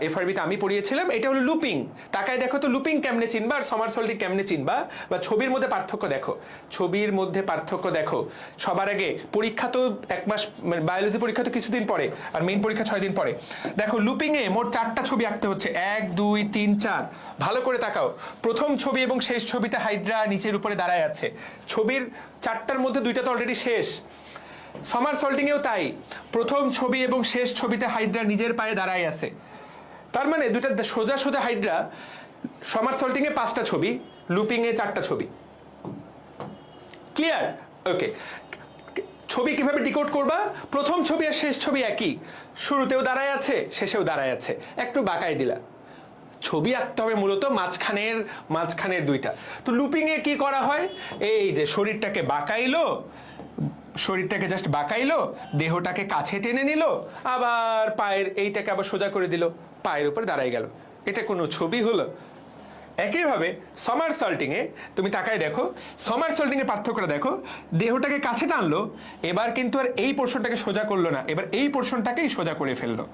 এফআরবিতে আমি পড়িয়েছিলাম। এটা হলো লুপিং। তাকায় দেখো তো লুপিং কেমনে চিনবা আর সমারসল্টিং কেমনে চিনবা, বা ছবির মধ্যে পার্থক্য দেখো, ছবির মধ্যে পার্থক্য দেখো। সবার আগে পরীক্ষা তো 1 মাস, বায়োলজি পরীক্ষা তো কিছুদিন পরে, আর মেইন পরীক্ষা 6 দিন পরে। দেখো লুপিং এ মোট 4টা ছবি আঁকতে হচ্ছে, 1 2 3 4। ভালো করে তাকাও, প্রথম ছবি এবং শেষ ছবিতে হাইড্রা নিচের উপরে দাঁড়ায় আছে। ছবির 4টার মধ্যে 2টা তো অলরেডি শেষ। সমারসল্টিং এও তাই, প্রথম ছবি এবং শেষ ছবিতে হাইড্রা নিজের পায়ে দাঁড়ায় আছে। তার মানে দুইটা সোজা সোজা হাইড্রা। সমারসল্টিং এ 5টা ছবি, লুপিং এ 4টা ছবি। ক্লিয়ার? ওকে। ছবি কিভাবে ডিকোড করবা? প্রথম ছবি আর শেষ ছবি একই, শুরুতেও দাঁড়ায় আছে শেষেও দাঁড়ায় আছে, একটু বাঁকায় দিলা। ছবি আঁকতে হবে মূলত মাঝখানের 2টা। তো লুপিং এ কি করা হয়, এই যে শরীরটাকে বাঁকাইলো, শরীরটাকে জাস্ট বাঁকাইলো, দেহটাকে কাছে টেনে নিল, আবার পায়ের এইটাকে আবার সোজা করে দিল, পায়ের উপর দাঁড়াই গেল। এটা কোনো ছবি হলো? একইভাবে সমারসল্টিং এ তুমি তাকায় দেখো, সমারসল্টিং এর পার্থক্যটা দেখো। দেহটাকে কাছে টানলো, এবার কিন্তু আর এই পোর্শনটাকে সোজা করলো না, এবার এই পোর্শনটাকেই সোজা করে ফেললো।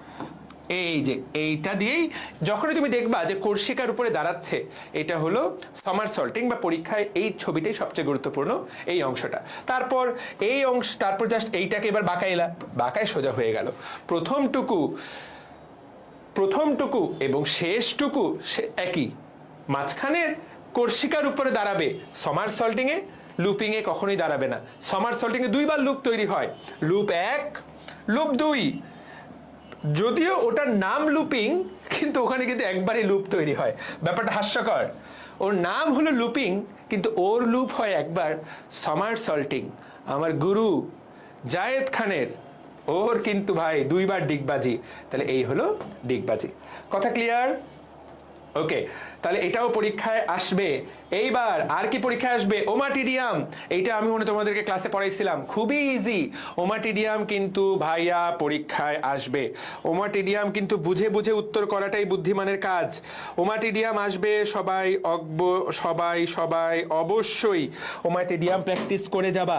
এই যে এইটা দিয়েই যখনই তুমি দেখবা যে কর্ষিকার উপরে দাঁড়াচ্ছে, এটা হলো সমারসল্টিং, বা পরীক্ষায় এই ছবিটাই সবচেয়ে গুরুত্বপূর্ণ, এই অংশটা। তারপর এই অংশ, তারপর জাস্ট এইটাকে এবার বাঁকাইলা, বাঁকায় সোজা হয়ে গেল। প্রথমটুকু এবং শেষটুকু একই, মাঝখানের কর্ষিকার উপরে দাঁড়াবে সমারসল্টিং এ, লুপিং এ কখনোই দাঁড়াবে না। সমারসল্টিং এ 2বার লুপ তৈরি হয়, লুপ 1 লুপ 2। যদিও ওটার নাম লুপিং, কিন্তু ওখানে কিন্তু একবারই লুপ তৈরি হয়। ব্যাপারটা হাস্যকর, ওর নাম হলো লুপিং কিন্তু ওর লুপ হয় একবার। সমারসল্টিং আমার গুরু জায়েদ খানের, ওর কিন্তু ভাই 2বার ডিগবাজি। তাহলে এই হলো ডিগবাজি। কথা ক্লিয়ার? ওকে, তাহলে এটাও পরীক্ষায় আসবে। এইবার আর কি পরীক্ষায় আসবে? ওমাটিডিয়াম। এইটা আমি মনে তোমাদেরকে ক্লাসে পড়াইছিলাম, খুবই ইজি। ওমাটিডিয়াম কিন্তু ভাইয়া পরীক্ষায় আসবে। ওমাটিডিয়াম কিন্তু বুঝে বুঝে উত্তর করাটাই বুদ্ধিমানের কাজ। ওমাটিডিয়াম আসবে, সবাই অবশ্যই ওমাটিডিয়াম প্র্যাকটিস করে যাবা।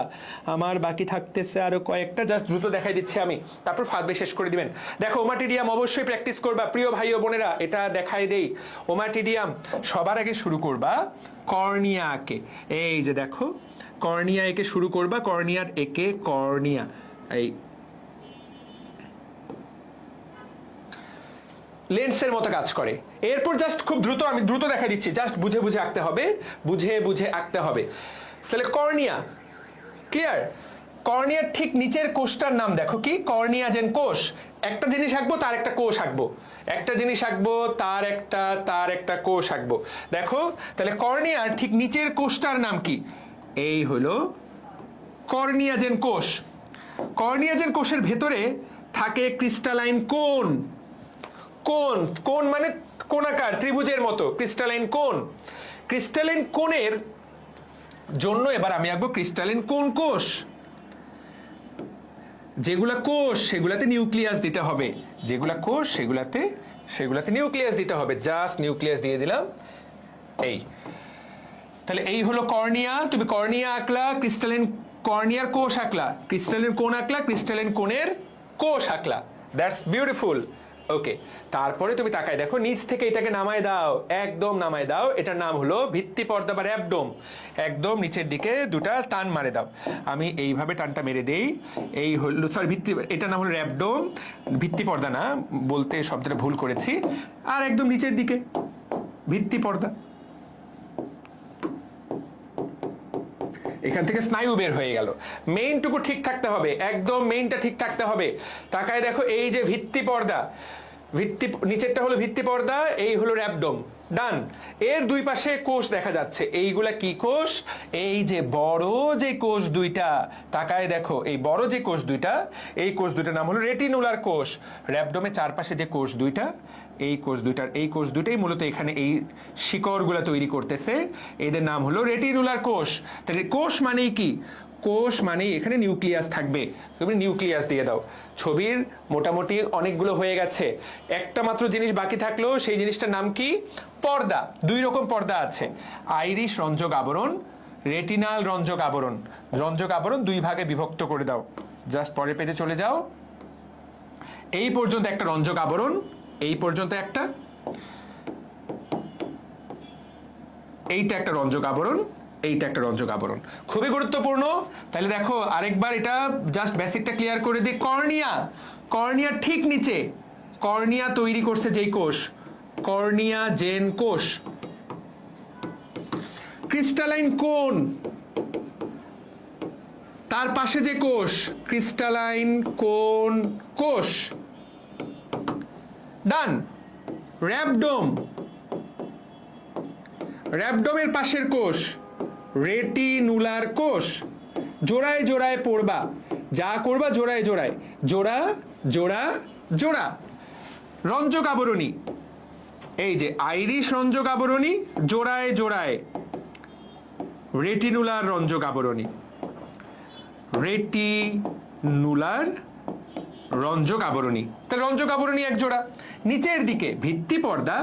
আমার বাকি থাকতেছে আরো কয়েকটা, জাস্ট দ্রুত দেখাই দিচ্ছি আমি, তারপর ফাঁদবে শেষ করে দিবেন। দেখো ওমাটিডিয়াম অবশ্যই প্র্যাকটিস করবা প্রিয় ভাই ও বোনেরা। এটা দেখাই দেই, ওমাটিডিয়াম সবার আগে শুরু করবা কর্নিয়া একে। এই যে দেখো কর্নিয়া একে শুরু করবা, কর্নিয়ার একে কর্নিয়া, এই লেন্সের মতো কাজ করে। এরপর জাস্ট খুব দ্রুত, আমি দ্রুত দেখা দিচ্ছি, জাস্ট বুঝে বুঝে আঁকতে হবে, বুঝে বুঝে আঁকতে হবে। তাহলে কর্নিয়া ক্লিয়ার? কর্নিয়ার ঠিক নিচের কোষটার নাম দেখো কি, কর্নিয়া জেন কোষ। একটা জিনিস আঁকবো তার একটা কোষ আঁকবো, একটা জিনিস আঁকবো তার একটা কোষ আঁকবো। দেখো তাহলে কর্নিয়ার ঠিক নিচের কোষটার নাম কি? এই হলো কর্নিয়া জেন কোষ। কর্নিয়া জেন কোষের ভেতরে থাকে ক্রিস্টালাইন কোন। কোন মানে কোণাকার, ত্রিভুজের মতো ক্রিস্টালাইন কোন। ক্রিস্টালাইন কোণের জন্য এবার আমি আঁকবো ক্রিস্টালাইন কোন কোষ। যেগুলা কোষ সেগুলাতে নিউক্লিয়াস দিতে হবে, যেগুলা কোষ সেগুলাতে নিউক্লিয়াস দিতে হবে। জাস্ট নিউক্লিয়াস দিয়ে দিলাম। এই তাহলে এই হলো কর্নিয়া। তুমি কর্নিয়া আঁকলা, ক্রিস্টালাইন কর্নিয়ার কোষ আঁকলা, ক্রিস্টালাইন কোন আঁকলা, ক্রিস্টালাইন কোণের কোষ আঁকলা। That's beautiful. ওকে, তারপরে তুমি তাকায় দেখো, নিচ থেকে এটাকে নামায় দাও, একদম নামায় দাও। এটার নাম হলো ভিত্তি পর্দা বা র‍্যাবডোম। একদম নিচের দিকে 2টা টান মারে দাও। আমি এইভাবে টানটা মেরে দেই। এই হলো, সরি ভিত্তি, এটার নাম হলো র‍্যাবডোম, ভিত্তি পর্দা না, বলতে শব্দটা ভুল করেছি। আর একদম নিচের দিকে ভিত্তি পর্দা। এখান থেকে স্নায়ু বের হয়ে গেল। মেইনটুকু ঠিক থাকতে হবে, একদম মেইনটা ঠিক থাকতে হবে। তাকায় দেখো, এই যে ভিত্তি পর্দা, নিচেরটা হলো ভিত্তি পর্দা, এই হলো র‍্যাবডোম। ডান। এর 2 পাশে কোষ দেখা যাচ্ছে। এইগুলা কি কোষ? এই যে বড় যে কোষ 2টা, তাকায় দেখো এই বড় যে কোষ 2টা, এই কোষ 2টার নাম হলো রেটিনুলার কোষ। র‍্যাবডোমের চারপাশে যে কোষ 2টা, এই কোষ দুটাই মূলত এখানে এই শিকড়গুলা তৈরি করতেছে, এদের নাম হলো রেটিনুলার কোষ। তাহলে কোষ মানেই কি? কোষ মানেই এখানে নিউক্লিয়াস থাকবে। তুমি নিউক্লিয়াস দিয়ে দাও। ছবির মোটামুটি অনেকগুলো হয়ে গেছে, একটা মাত্র জিনিস বাকি থাকলো, সেই জিনিসটার নাম কি? পর্দা। 2 রকম পর্দা আছে, আইরিশ রঞ্জক আবরণ, রেটিনাল রঞ্জক আবরণ। রঞ্জক আবরণ 2 ভাগে বিভক্ত করে দাও। জাস্ট পরের পেজে চলে যাও। এই পর্যন্ত একটা রঞ্জক আবরণ, এই পর্যন্ত একটা, এইটা একটা রঞ্জক আবরণ, এইটা একটা রঞ্জক আবরণ, খুবই গুরুত্বপূর্ণ। তাহলে দেখো আরেকবার এটা জাস্ট বেসিকটা ক্লিয়ার করে দিই। কর্নিয়া, কর্নিয়ার ঠিক নিচে কর্নিয়া তৈরি করছে যেই কোষ, কর্নিয়া জেন কোষ। ক্রিস্টালাইন কোন, তার পাশে যে কোষ, ক্রিস্টালাইন কোন কোষ। ডান। র‍্যাবডোম, র‍্যাবডোমের পাশের কোষ রেটিনুলার কোষ। জোড়ায় জোড়ায় পড়বা, যা করবা জোড়ায় জোড়ায়, জোড়া জোড়া জোড়া। রঞ্জক আবরণী, এই যে আইরিশ রঞ্জক আবরণী, জোড়ায় জোড়ায় রেটিনুলার রঞ্জক আবরণী, রেটিনুলার রঞ্জক আবরণী। তাহলে রঞ্জক আবরণী এক জোড়া। নিচের দিকে ভিত্তি পর্দা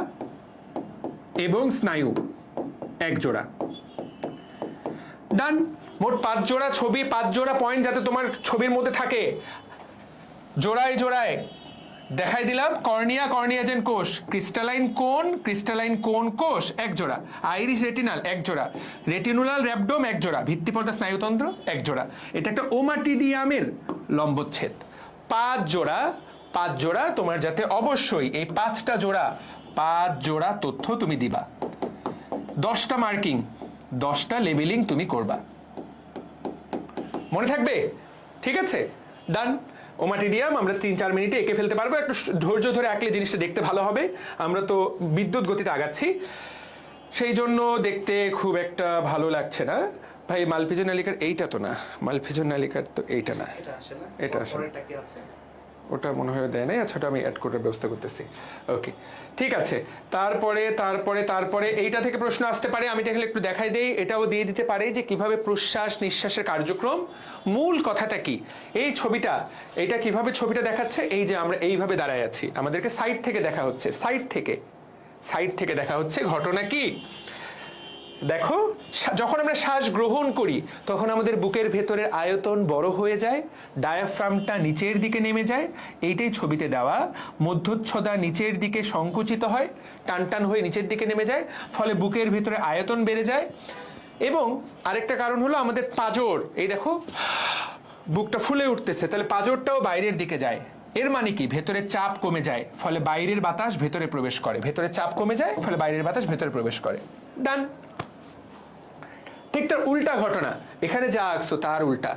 এবং স্নায়ু এক জোড়া। ডান। মোট 5 জোড়া ছবি, 5 জোড়া পয়েন্ট যাতে তোমার ছবির মধ্যে থাকে। জোড়ায় জোড়ায় দেখাই দিলাম। কর্নিয়া, কর্নিয়াজেন কোষ, ক্রিস্টালাইন কোন কোষ এক জোড়া, আইরিশ রেটিনাল এক জোড়া, রেটিনুলাল র‍্যাবডোম এক জোড়া, ভিত্তিপর্দা স্নায়ুতন্ত্র এক জোড়া। এটা একটা ওমাটিডিয়ামের লম্বচ্ছেদ। 5 জোড়া, 5 জোড়া তোমার যাতে অবশ্যই এই 5টা জোড়া, 5 জোড়া তথ্য তুমি দিবা। 10টা মার্কিং, 10টা লেবেলিং তুমি করবা। মনে থাকবে? ঠিক আছে, ডান। ওমাটিডিয়াম আমরা 3-4 মিনিটে এঁকে ফেলতে পারবো। একটু ধৈর্য ধরে আঁকলে জিনিসটা দেখতে ভালো হবে। আমরা তো বিদ্যুৎ গতিতে আগাচ্ছি, সেই জন্য দেখতে খুব একটা ভালো লাগছে না। ভাই মালপিজন নালিকার এইটা তো না, মালপিজন নালিকার তো এইটা না, এটা আসলে ওটা মনে হয় দেয় নাই। আচ্ছা, ওটা আমি অ্যাড করার ব্যবস্থা করতেছি। ওকে, ঠিক আছে। তারপরে তারপরে তারপরে এইটা থেকে প্রশ্ন আসতে পারে, আমি তাহলে একটু দেখাই দেই। এটাও দিয়ে দিতে পারে যে কিভাবে প্রশ্বাস নিঃশ্বাসের কার্যক্রম। মূল কথাটা কি এই ছবিটা, এটা কিভাবে ছবিটা দেখাচ্ছে? এই যে আমরা এইভাবে দাঁড়ায় আছি, আমাদেরকে সাইড থেকে দেখা হচ্ছে, সাইড থেকে দেখা হচ্ছে। ঘটনা কি দেখো, যখন আমরা শ্বাস গ্রহণ করি তখন আমাদের বুকের ভেতরের আয়তন বড় হয়ে যায়, ডায়াফ্রামটা নিচের দিকে নেমে যায়, এইটাই ছবিতে দেওয়া। মধ্যচ্ছদা নিচের দিকে সংকুচিত হয়, টানটান হয়ে নিচের দিকে নেমে যায়, ফলে বুকের ভেতরে আয়তন বেড়ে যায়। এবং আরেকটা কারণ হলো আমাদের পাঁজর, এই দেখো বুকটা ফুলে উঠতেছে, তাহলে পাঁজরটাও বাইরের দিকে যায়। এর মানে কি? ভেতরে চাপ কমে যায়, ফলে বাইরের বাতাস ভেতরে প্রবেশ করে। ভেতরে চাপ কমে যায়, ফলে বাইরের বাতাস ভেতরে প্রবেশ করে। ডান। ঠিক তার উল্টা ঘটনা, এখানে যা আঁকছো তার উল্টা।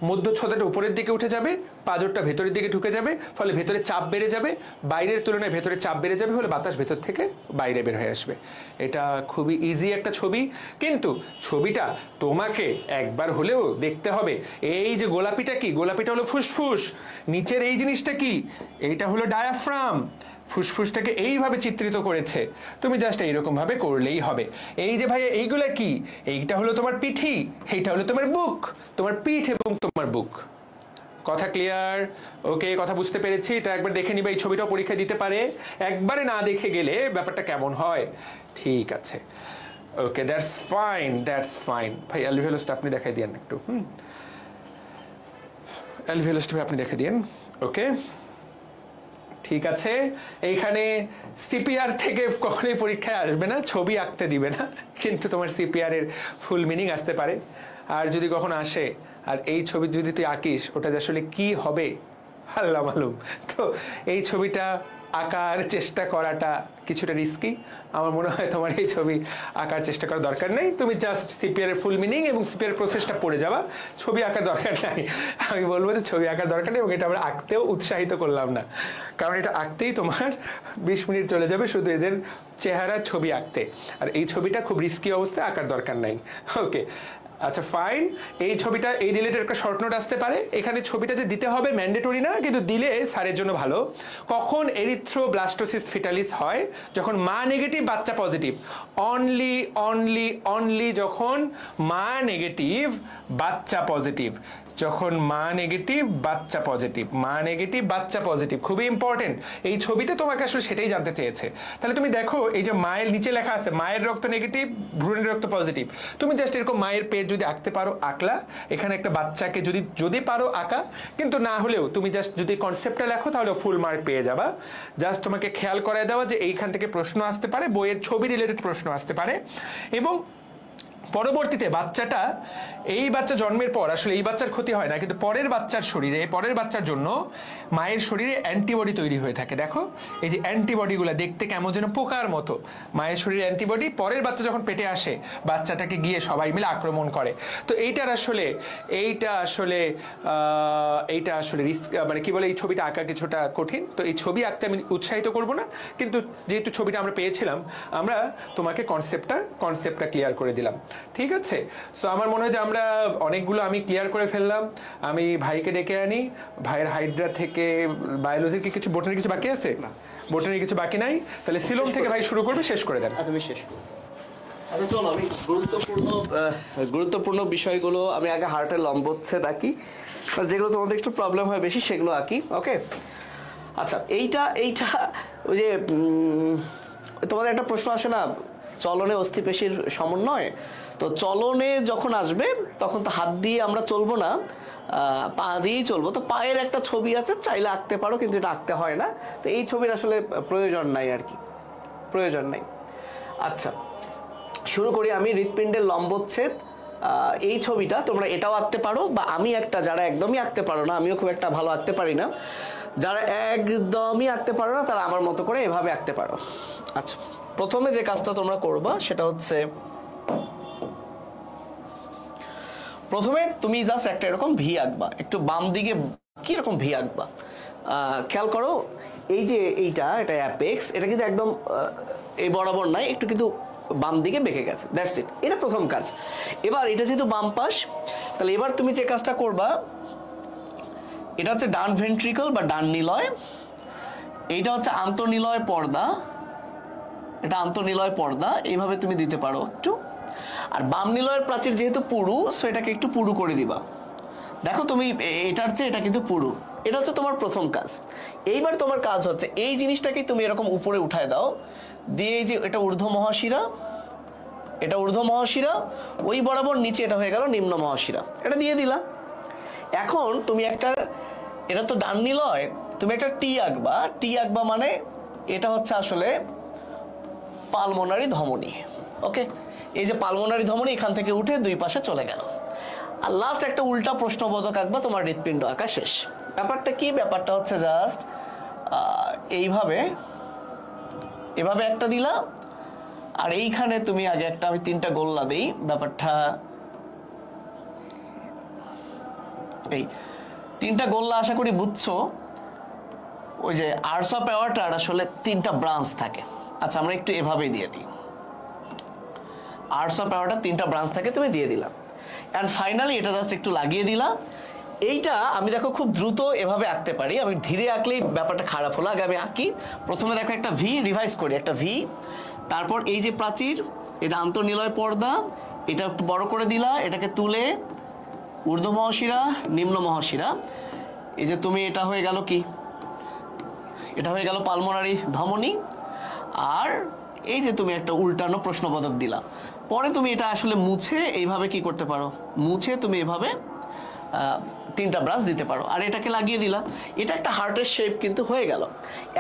মধ্যচ্ছদাটা উপরের দিকে উঠে যাবে, পাঁজরটা ভেতরের দিকে ঢুকে যাবে, ফলে ভেতরে চাপ বেড়ে যাবে, বাইরের তুলনায় ভেতরে চাপ বেড়ে যাবে, ফলে বাতাস ভেতর থেকে বাইরে বের হয়ে আসবে। এটা খুবই ইজি একটা ছবি, কিন্তু ছবিটা তোমাকে একবার হলেও দেখতে হবে। এই যে গোলাপিটা কি? গোলাপিটা হলো ফুসফুস। নিচের এই জিনিসটা কি? এইটা হলো ডায়াফ্রাম। ফুসফুসটাকে এইভাবে চিত্রিত করেছে, তুমি জাস্ট এইরকম ভাবে করলেই হবে। এই যে ভাইয়া এইগুলা কি? এইটা হলো তোমার পিঠি, এইটা হলো তোমার বুক, তোমার পিঠ এবং তোমার বুক। কথা ক্লিয়ার? ওকে, কথা বুঝতে পেরেছি। এটা একবার দেখে নিবে, এই ছবিটাও পরীক্ষা দিতে পারে। একবারে না দেখে গেলে ব্যাপারটা কেমন হয়। ঠিক আছে, ওকে, দ্যাটস ফাইন, দ্যাটস ফাইন। ভাই অ্যালভিওলাসটা আপনি দেখাই দিয়েন একটু। অ্যালভিওলাসটা আপনি দেখে দিয়েন। ওকে, ঠিক আছে। এইখানে সিপিআর থেকে কখনোই পরীক্ষায় আসবে না, ছবি আঁকতে দিবে না, কিন্তু তোমার সিপিআর এর ফুল মিনিং আসতে পারে। আর যদি কখনো আসে আর এই ছবি যদি তুই আঁকিস, ওটা আসলে কি হবে আল্লাহ মালুম। তো এই ছবিটা আঁকার চেষ্টা করাটা কিছুটা রিস্কি। আমার মনে হয় তোমার এই ছবি আঁকার চেষ্টা করার দরকার নেই। তুমি জাস্ট সিপিআর এর ফুল মিনিং এবং সিপিআর প্রসেসটা পড়ে যাবা, ছবি আঁকার দরকার নাই। আমি বলবো যে ছবি আঁকার দরকার নেই, এবং এটা আমরা আঁকতেও উৎসাহিত করলাম না, কারণ এটা আঁকতেই তোমার 20 মিনিট চলে যাবে শুধু এদের চেহারার ছবি আঁকতে। আর এই ছবিটা খুব রিস্কি অবস্থায়, আঁকার দরকার নাই। ওকে, আচ্ছা ফাইন। এই ছবিটা এই রিলেটেড একটা শর্ট নোট আসতে পারে। এখানে ছবিটা যে দিতে হবে ম্যান্ডেটরি না, কিন্তু দিলে স্যারের জন্য ভালো। কখন এরিথ্রোব্লাস্টোসিস ফিটালিস হয়? যখন মা নেগেটিভ বাচ্চা পজিটিভ। অনলি যখন মা নেগেটিভ বাচ্চা পজিটিভ। যখন মা নেগেটিভ বাচ্চা পজিটিভ, মা নেগেটিভ বাচ্চা পজিটিভ, খুবই ইম্পর্টেন্ট। এই ছবিতে তোমাকে আসলে সেটাই জানতে চেয়েছে। তাহলে তুমি দেখো এই যে মায়ের নিচে লেখা আছে মায়ের রক্ত নেগেটিভ, ভ্রূণের রক্ত পজিটিভ। তুমি জাস্ট এরকম মায়ের পেট যদি আঁকতে পারো আঁকলা, এখানে একটা বাচ্চাকে যদি যদি পারো আঁকা, কিন্তু না হলেও তুমি জাস্ট যদি কনসেপ্টটা লেখো তাহলে ফুল মার্ক পেয়ে যাবা। জাস্ট তোমাকে খেয়াল করায় দেওয়া যে এইখান থেকে প্রশ্ন আসতে পারে, বইয়ের ছবি রিলেটেড প্রশ্ন আসতে পারে। এবং পরবর্তীতে বাচ্চাটা, এই বাচ্চা জন্মের পর আসলে এই বাচ্চার ক্ষতি হয় না, কিন্তু পরের বাচ্চার শরীরে, পরের বাচ্চার জন্য মায়ের শরীরে অ্যান্টিবডি তৈরি হয়ে থাকে। দেখো এই যে অ্যান্টিবডিগুলো দেখতে কেমন যেন পোকার মতো, মায়ের শরীরে অ্যান্টিবডি পরের বাচ্চা যখন পেটে আসে বাচ্চাটাকে গিয়ে সবাই মিলে আক্রমণ করে। তো এইটা আসলে রিস্ক, মানে কি বলে, এই ছবিটা আঁকা কিছুটা কঠিন। তো এই ছবি আঁকতে আমি উৎসাহিত করব না, কিন্তু যেহেতু ছবিটা আমরা পেয়েছিলাম, আমরা তোমাকে কনসেপ্টটা ক্লিয়ার করে দিলাম। ঠিক আছে? সো আমার মনে হয় যে আমরা অনেকগুলো আমি ক্লিয়ার করে ফেললাম। আমি ভাইকে ডেকে আনি, ভাইয়ের হাইড্রা থেকে বায়োলজির কি কিছু, বোটানির কিছু বাকি আছে? না, বোটানির কিছু বাকি নাই। তাহলে সিলোম থেকে ভাই শুরু করবে, শেষ করে দেন। তুমি শেষ করো। আচ্ছা চলো, আমি গুরুত্বপূর্ণ বিষয়গুলো আমি আগে হার্টের লম্বচ্ছেদ আঁকি, যেগুলো তোমাদের একটু প্রবলেম হয় বেশি সেগুলো আঁকি। ওকে, আচ্ছা এইটা ওই যে তোমাদের একটা প্রশ্ন আসে না, চলনে অস্থিপেশির সমন্বয়। তো চলনে যখন আসবে তখন তো হাত দিয়ে আমরা চলবো না, পা দিয়েই চলবো। তো পায়ের একটা ছবি আছে, চাইলে আঁকতে পারো, কিন্তু এটা আঁকতে হয় না। তো এই ছবির আসলে প্রয়োজন নাই আর কি, প্রয়োজন নাই। আচ্ছা শুরু করি আমি। হৃৎপিণ্ডের লম্বচ্ছেদ, এই ছবিটা তোমরা এটাও আঁকতে পারো, বা আমি একটা, যারা একদমই আঁকতে পারো না, আমিও খুব একটা ভালো আঁকতে পারি না, যারা একদমই আঁকতে পারো না তারা আমার মতো করে এভাবে আঁকতে পারো। আচ্ছা প্রথমে যে কাজটা তোমরা করবা সেটা হচ্ছে, প্রথমে তুমি জাস্ট একটা এরকম ভি আঁকবা, একটু বাম দিকে কি রকম ভি আঁকবা। খেয়াল করো এই যে এটা অ্যাপেক্স, এটা কিন্তু একদম এই বরাবর নাই, একটু কিন্তু বাম দিকে বেঁকে গেছে, দ্যাটস ইট। এটা প্রথম কাজ। এবার এটা যেহেতু বাম পাশ, তাহলে এবার তুমি যে কাজটা করবা, এটা হচ্ছে ডান ভেন্ট্রিকল বা ডান নিলয়, এইটা হচ্ছে আন্তঃনিলয় পর্দা, এটা আন্তঃনিলয় পর্দা, এইভাবে তুমি দিতে পারো একটু। আর বাম নিলয়ের প্রাচীর যেহেতু পুরু, সো এটাকে একটু পুরু করে দিবা। দেখো তুমি এটার চেয়ে এটা কিন্তু পুরু। এটা হচ্ছে তোমার প্রথম কাজ। এইবার তোমার কাজ হচ্ছে এই জিনিসটাকে তুমি এরকম উপরে উঠায় দাও, দিয়ে এই যে এটা ঊর্ধ্ব মহাশিরা, এটা ঊর্ধ্ব মহাশিরা, ওই বরাবর নিচে এটা হয়ে গেল নিম্ন মহাশিরা, এটা দিয়ে দিলা। এখন তুমি একটা, এটা তো ডান নিলয়, তুমি একটা টি আঁকবা, মানে এটা হচ্ছে আসলে পালমোনারি ধমনী। ওকে, এই যে পালমোনারি ধমনী এখান থেকে উঠে দুই পাশে চলে গেল। আর লাস্ট একটা উল্টা প্রশ্নবোধক আঁকবা, তোমার হৃৎপিণ্ড আঁকা শেষ। ব্যাপারটা কি? ব্যাপারটা হচ্ছে জাস্ট এভাবে একটা দিলা, আর এইখানে তুমি আগে একটা, আমি 3টা গোল্লা দেই, ব্যাপারটা এই 3টা গোল্লা আশা করি বুঝছো। ওই যে আর্টস অফ অ্যাওয়ার্টার আসলে 3টা ব্রাঞ্চ থাকে। আচ্ছা আমরা একটু এভাবেই দিয়ে দিই, আর্টস অফ অ্যাওয়ার্টার 3টা ব্রাঞ্চ থাকে, তুমি দিয়ে দিলাম। অ্যান্ড ফাইনালি এটা জাস্ট একটু লাগিয়ে দিলা। এইটা আমি দেখো খুব দ্রুত এভাবে আঁকতে পারি, আমি ধীরে আঁকলেই ব্যাপারটা খারাপ হলো। আগে আমি আঁকি, প্রথমে দেখো একটা ভি, রিভাইজ করি, একটা ভি, তারপর এই যে প্রাচীর, এটা আন্তঃনিলয় পর্দা, এটা একটু বড় করে দিলা, এটাকে তুলে ঊর্ধ্ব মহাশিরা, নিম্ন মহাশিরা, এই যে তুমি, এটা হয়ে গেল কি, এটা হয়ে গেল পালমোনারি ধমনী। আর এই যে তুমি একটা উল্টানো প্রশ্নবোধক দিলা, পরে তুমি এটা আসলে মুছে এইভাবে কি করতে পারো, মুছে তুমি এভাবে 3টা ব্রাঞ্চ দিতে পারো, আর এটাকে লাগিয়ে দিলা। এটা একটা হার্টের শেপ কিন্তু হয়ে গেল।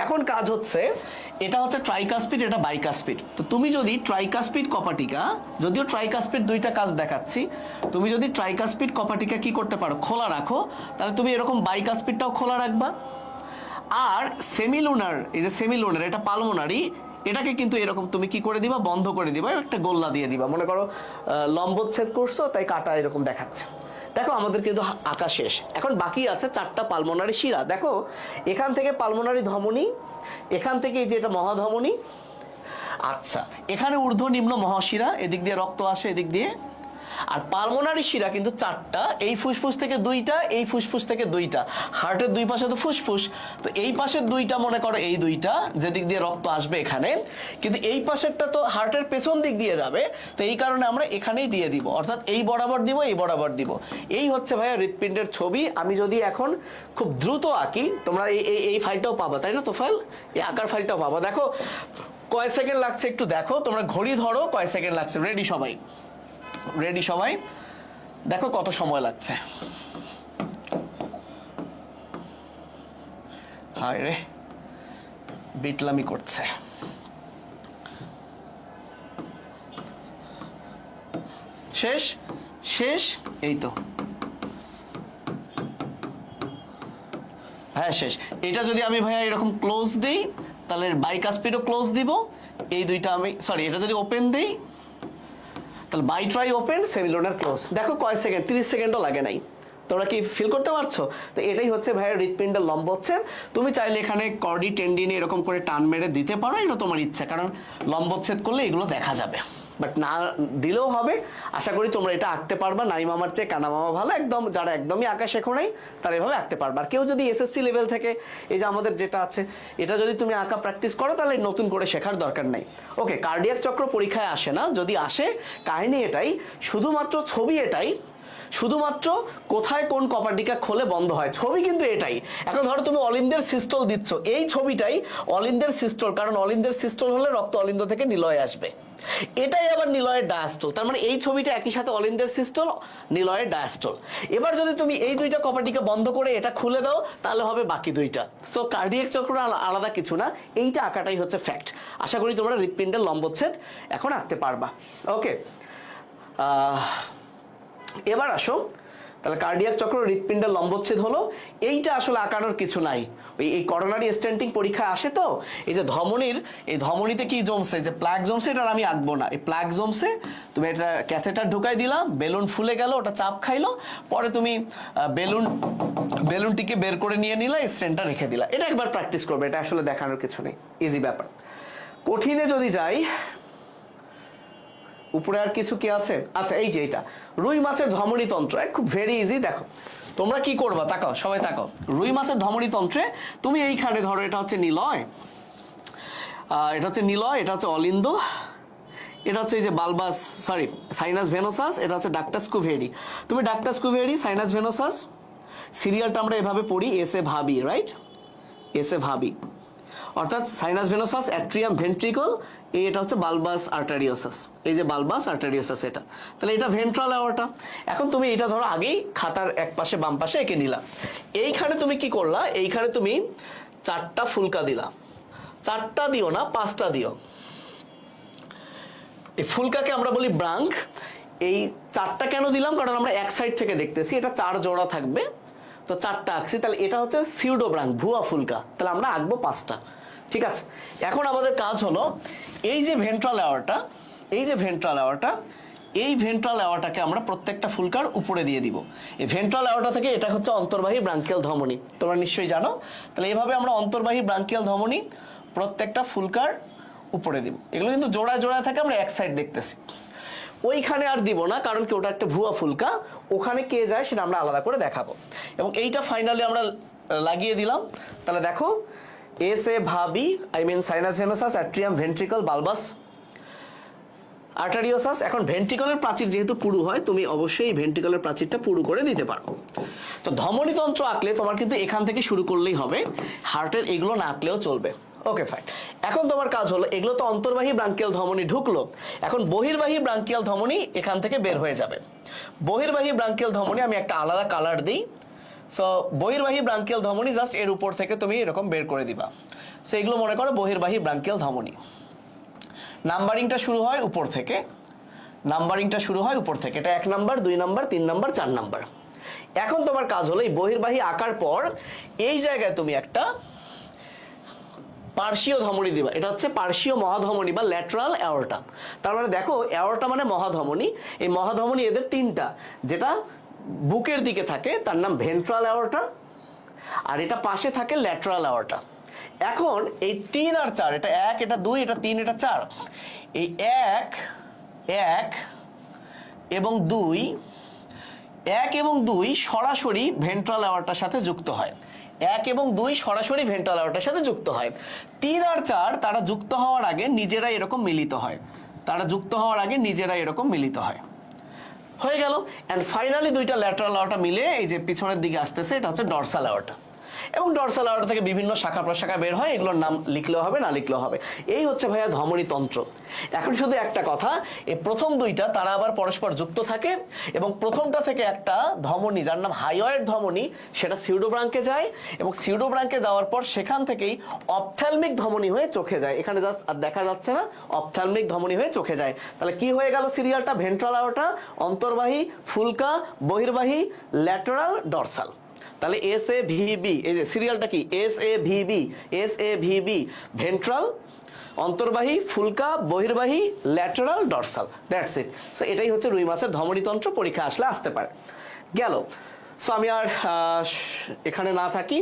এখন কাজ হচ্ছে, এটা হচ্ছে ট্রাইকাসপিড, এটা বাইকাসপিড। তো তুমি যদি ট্রাইকাসপিড কপাটিকা, যদিও ট্রাইকাসপিড 2টা কাজ দেখাচ্ছি, তুমি যদি ট্রাইকাসপিড কপাটিকা কি করতে পারো, খোলা রাখো, তাহলে তুমি এরকম বাইকাসপিডটাও খোলা রাখবা। আর সেমিলুনার, এই যে সেমিলুনার, এটা পালমোনারি, এটাকে কিন্তু এরকম তুমি কি করে দিবা, বন্ধ করে দিবা, একটা গোল্লা দিয়ে দিবা। মনে করো লম্বচ্ছেদ করছো, তাই কাটা এরকম দেখাচ্ছে। দেখো আমাদের কিন্তু আঁকা শেষ। এখন বাকি আছে 4টা পালমোনারি শিরা। দেখো এখান থেকে পালমোনারি ধমনী, এখান থেকে এই যে এটা মহাধমনী, আচ্ছা এখানে ঊর্ধ্ব নিম্ন মহাশিরা, এদিক দিয়ে রক্ত আসে, এদিক দিয়ে আর পালমোনারি শিরা কিন্তু চারটা, এই ফুসফুস থেকে দুইটা, এই ফুসফুস থেকে দুইটা। হার্টের দুই পাশে তো ফুসফুস, তো এই পাশের দুইটা মনে করো এই দুইটা যেদিক দিয়ে রক্ত আসবে এখানে, কিন্তু এই পাশেরটা তো হার্টের পেছন দিক দিয়ে যাবে, তো এই কারণে আমরা এখানেই দিয়ে দিব, অর্থাৎ এই বরাবর দিব, এই বরাবর দিব। এই হচ্ছে ভাইয়া হৃৎপিণ্ডের ছবি। আমি যদি এখন খুব দ্রুত আঁকি, তোমরা এই ফাইলটাও পাবা, তাই না? তো ফাইল, এই আঁকার ফাইলটাও পাবা। দেখো কয় সেকেন্ড লাগছে একটু দেখো, তোমরা ঘড়ি ধরো কয় সেকেন্ড লাগছে। রেডি সবাই? রেডি সবাই? দেখো কত সময় লাগছে। হায় রে, বিটলামি করছে। শেষ শেষ, এই তো, হ্যাঁ শেষ। এটা যদি আমি ভাইয়া এরকম ক্লোজ দিই, তাহলে বাইকাসপিডও ক্লোজ দিব। এই দুইটা আমি, সরি, এটা যদি ওপেন দিই, তাহলে bi tri open, semilunar close. দেখো কয় সেকেন্ড, 30 সেকেন্ডও লাগে নাই। তোমরা কি ফিল করতে পারছো? তো এটাই হচ্ছে ভাইয়ের হৃৎপিণ্ডের লম্বচ্ছেদ। তুমি চাইলে এখানে কর্ডি টেন্ডিনে এরকম করে টান মেরে দিতে পারো, এটা তোমার ইচ্ছা, কারণ লম্বচ্ছেদ করলে এগুলো দেখা যাবে, বাট না দিলেও হবে। আশা করি তোমরা এটা আঁকতে পারবা। নাই মামার চেয়ে কানা মামা ভালো। একদম যারা একদমই আঁকা শেখো নাই তারা এভাবে আঁকতে পারবা। আর কেউ যদি এসএসসি লেভেল থেকে, এই যে আমাদের যেটা আছে, এটা যদি তুমি আঁকা প্র্যাকটিস করো, তাহলে নতুন করে শেখার দরকার নাই। ওকে, কার্ডিয়াক চক্র পরীক্ষায় আসে না, যদি আসে কাহিনী এটাই, শুধুমাত্র ছবি এটাই, শুধুমাত্র কোথায় কোন কপারডিকা খোলে বন্ধ হয়, ছবি কিন্তু এটাই। এখন ধরো তুমি অলিন্দের সিস্টল দিচ্ছ, এই ছবিটাই অলিন্দের সিস্টল, কারণ অলিন্দের সিস্টল হলে রক্ত অলিন্দ থেকে নিলয়ে আসবে। এটাই আবার নিলয়ের ডায়াস্টল, তার মানে এই ছবিটা একই সাথে অলিন্দের সিস্টল, নিলয়ের ডায়াস্টল। এবার যদি তুমি এই দুইটা কপারডিকা বন্ধ করে এটা খুলে দাও, তাহলে হবে বাকি দুইটা। সো কার্ডিয়াক চক্র আলাদা কিছু না, এইটা আঁকাটাই হচ্ছে ফ্যাক্ট। আশা করি তোমরা হৃৎপিণ্ডের লম্বচ্ছেদ এখন আঁকতে পারবা। ওকে, এবার আসো, তাহলে কার্ডিয়াক চক্র হৃৎপিণ্ডের লম্বচ্ছেদ হলো। এইটা আসলে আঁকানোর কিছু নাই, এই করোনারি স্টেন্টিং পরীক্ষায় আসে। তো এই যে ধমনীর, এই ধমনীতে কি জমছে, যে প্লাগ জমছে, এটা আমি আঁকবো না। এই প্লাগ জমছে, তুমি এটা ক্যাথেটার ঢুকাই দিলা, বেলুন ফুলে গেল, ওটা চাপ খাইলো, পরে তুমি বেলুনটিকে বের করে নিয়ে নিলা, স্টেনটা রেখে দিলা। এটা একবার প্র্যাকটিস করবে, এটা আসলে দেখানোর কিছু নেই, ইজি ব্যাপার। কঠিনে যদি যাই, উপরে আর কিছু কি আছে? আচ্ছা, এই যে এটা রুই মাছের ধমনী তন্ত্র, খুব ভেরি ইজি। দেখো তোমরা কি করবা, তাকাও সবাই তাকাও। রুই মাছের ধমনী তন্ত্রে তুমি এইখানে ধরো, এটা হচ্ছে নিলয়, এটা হচ্ছে নিলয়, এটা হচ্ছে অলিন্দ, এটা হচ্ছে এই যে বালবাস, সরি, সাইনাস ভেনোসাস, এটা হচ্ছে ডাক্টাস কুভেরি। তুমি ডাক্টাস কুভেরি, সাইনাস ভেনোসাস, সিরিয়ালটা আমরা এভাবে পড়ি, এসে ভাবি, রাইট? এসে ভাবি, অর্থাৎ সাইনাস ভেনোসাস, অ্যাট্রিয়াম ভেন্ট্রিকল, এটা হচ্ছে বালবাস আর্টারিওসাস, এই যে বালবাস আর্টারিওসাস এটা, তাহলে এটা ভেন্ট্রাল অ্যাওর্টা। এখন তুমি এটা ধরো আগেই খাতার এক পাশে বাম পাশে এঁকে নিলা। এইখানে তুমি কি করলা, এইখানে তুমি 4টা ফুলকা দিলা। 4টা দিও না, 5টা দিও। এই ফুলকাকে আমরা বলি ব্রাঙ্ক। এই 4টা কেন দিলাম, কারণ আমরা এক সাইড থেকে দেখতেছি, এটা 4 জোড়া থাকবে, তো 4টা আঁকছি, তাহলে এটা হচ্ছে সিউডো ব্রাঙ্ক, ভুয়া ফুলকা, তাহলে আমরা আঁকবো 5টা। ঠিক আছে, এখন আমাদের কাজ হলো এই যে ভেন্ট্রাল অ্যাওর্টা, এই যে ভেন্ট্রাল অ্যাওর্টা, এই ভেন্ট্রাল অ্যাওর্টাকে আমরা প্রত্যেকটা ফুলকার উপরে দিয়ে দিব। এই ভেন্ট্রাল অ্যাওর্টা থেকে, এটা হচ্ছে অন্তর্বাহী ব্রাঙ্কিয়াল ধমনী, তোমরা নিশ্চয়ই জানো। তাহলে এইভাবে আমরা অন্তর্বাহী ব্রাঙ্কিয়াল ধমনী প্রত্যেকটা ফুলকার উপরে দিব। এগুলো কিন্তু জোড়ায় জোড়ায় থাকে, আমরা এক সাইড দেখতেছি। ওইখানে আর দিব না, কারণ কি ওটা একটা ভুয়া ফুলকা, ওখানে কে যায় সেটা আমরা আলাদা করে দেখাবো। এবং এইটা ফাইনালি আমরা লাগিয়ে দিলাম। তাহলে দেখো, এসে ভাবি, I mean sinus venosus, atrium ventricle, bulbus arteriosus. এখন ভেন্ট্রিকলের প্রাচীর যেহেতু পুরু হয়, তুমি অবশ্যই ভেন্ট্রিকলের প্রাচীরটা পুরু করে দিতে পারো। তো ধমনীতন্ত্র আঁকলে তোমার কিন্তু এখান থেকে শুরু করলেই হবে, হার্টের এগুলো না আঁকলেও চলবে। ওকে ফাইন, এখন তোমার কাজ হলো, এগুলো তো অন্তর্বাহী ব্রাঙ্কিয়াল ধমনী ঢুকলো, এখন বহির্বাহী ব্রাঙ্কিয়াল ধমনী এখান থেকে বের হয়ে যাবে। বহির্বাহী ব্রাঙ্কিয়াল ধমনী আমি একটা আলাদা কালার দিই। সো বহির্বাহী ব্রাঙ্কিয়াল ধমনী জাস্ট এর উপর থেকে তুমি এরকম বের করে দিবা। সো এগুলো মনে করো বহির্বাহী ব্রাঙ্কিয়াল ধমনী। নাম্বারিংটা শুরু হয় উপর থেকে, নাম্বারিংটা শুরু হয় উপর থেকে, এটা 1 নাম্বার, 2 নাম্বার, 3 নাম্বার, 4 নাম্বার। এখন তোমার কাজ হলো, এই বহির্বাহী আঁকার পর এই জায়গায় তুমি একটা পার্শ্বীয় ধমনী দিবা। এটা হচ্ছে পার্শ্বীয় মহাধমনী বা ল্যাটারাল অ্যাওর্টা। তার মানে দেখো, অ্যাওর্টা মানে মহাধমনী, এই মহাধমনী এদের 3টা, যেটা বুকের দিকে থাকে তার নাম ভেন্ট্রাল অ্যাওর্টা, আর এটা পাশে থাকে ল্যাটারাল অ্যাওর্টা। এখন এই 3 আর 4, এটা 1, এটা 2, এটা 3, এটা 4, এই 1, 1, এবং 2 1 এবং 2 সরাসরি ভেন্ট্রাল অ্যাওর্টার সাথে যুক্ত হয়। 1 এবং 2 সরাসরি ভেন্ট্রাল অ্যাওর্টার সাথে যুক্ত হয়। 3 আর 4 তারা যুক্ত হওয়ার আগে নিজেরাই এরকম মিলিত হয়। তারা যুক্ত হওয়ার আগে নিজেরাই এরকম মিলিত হয়। হয়ে গেল। এন্ড ফাইনালি দুইটা ল্যাটারাল অ্যাওর্টা মিলে এই যে পিছনের দিকে আসতেছে, এটা হচ্ছে ডরসাল অ্যাওর্টা। এবং ডরসাল অ্যাওর্টা থেকে বিভিন্ন শাখা প্রশাখা বের হয়, এগুলোর নাম লিখলেও হবে না লিখলেও হবে। এই হচ্ছে ভাইয়া ধমনী তন্ত্র। এখন শুধু একটা কথা, এই প্রথম দুইটা তারা আবার পরস্পর যুক্ত থাকে এবং প্রথমটা থেকে একটা ধমনী যার নাম হাইওয়েড ধমনী, সেটা সিউডোব্রাঙ্কে যায় এবং সিউডোব্রাঙ্কে যাওয়ার পর সেখান থেকেই অপথ্যালমিক ধমনী হয়ে চোখে যায়। এখানে জাস্ট আর দেখা যাচ্ছে না, অপথ্যালমিক ধমনী হয়ে চোখে যায়। তাহলে কি হয়ে গেল সিরিয়ালটা? ভেন্ট্রাল অ্যাওর্টা, অন্তর্বাহী, ফুলকা, বহির্বাহী, ল্যাটারাল, ডরসাল। তাহলে SAVB, এই যে সিরিয়ালটা কি? SAVB, ভেন্ট্রাল, অন্তর্বাহী, ফুলকা, বহির্বাহী, lateral, dorsal. That's it. So এটাই হচ্ছে রুই মাছের ধমনীতন্ত্র। পরীক্ষা আসলে আসতে পারে। গেল। সো আমি আর এখানে না থাকি।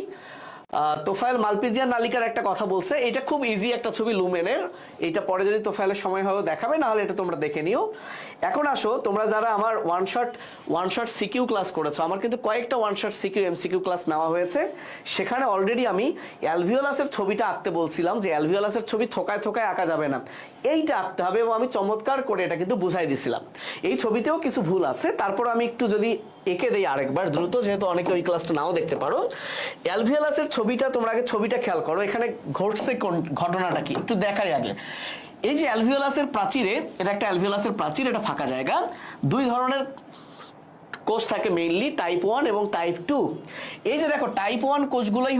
তোফায়েল মালপিজিয়ান নালিকার একটা কথা বলছে, এটা খুব ইজি একটা ছবি লুমেনের, এটা পরে যদি তোফায়েলের সময় হবে দেখাবে, না হলে এটা তোমরা দেখে নিও। এখন আসো তোমরা যারা আমার ওয়ান শট সিকিউ ক্লাস করেছো, আমার কিন্তু কয়েকটা one shot CQ MCQ class নেওয়া হয়েছে। সেখানে অলরেডি আমি অ্যালভিওলাসের ছবিটা আঁকতে বলছিলাম যে অ্যালভিওলাসের ছবি থোকায় থোকায় আঁকা যাবে না, এইটা আঁকতে হবে, এবং আমি চমৎকার করে এটা কিন্তু বুঝাই দিছিলাম। এই ছবিতেও কিছু ভুল আছে, তারপর আমি একটু যদি এঁকে দেই আরেকবার দ্রুত, যেহেতু অনেকে ওই ক্লাসটা নাও দেখতে পারো। অ্যালভিওলাসের ছবিটা, তোমরা আগে ছবিটা খেয়াল করো, এখানে ঘটছে কোন ঘটনাটা কি একটু দেখাই আগে। এই যে অ্যালভিওলাসের প্রাচীরে, এটা একটা অ্যালভিওলাসের প্রাচীর, এটা ফাঁকা জায়গা। দুই ধরনের কোষ থাকে মেইনলি, টাইপ 1 এবং টাইপ 2। এই যে দেখো টাইপ 1 কোষগুলোই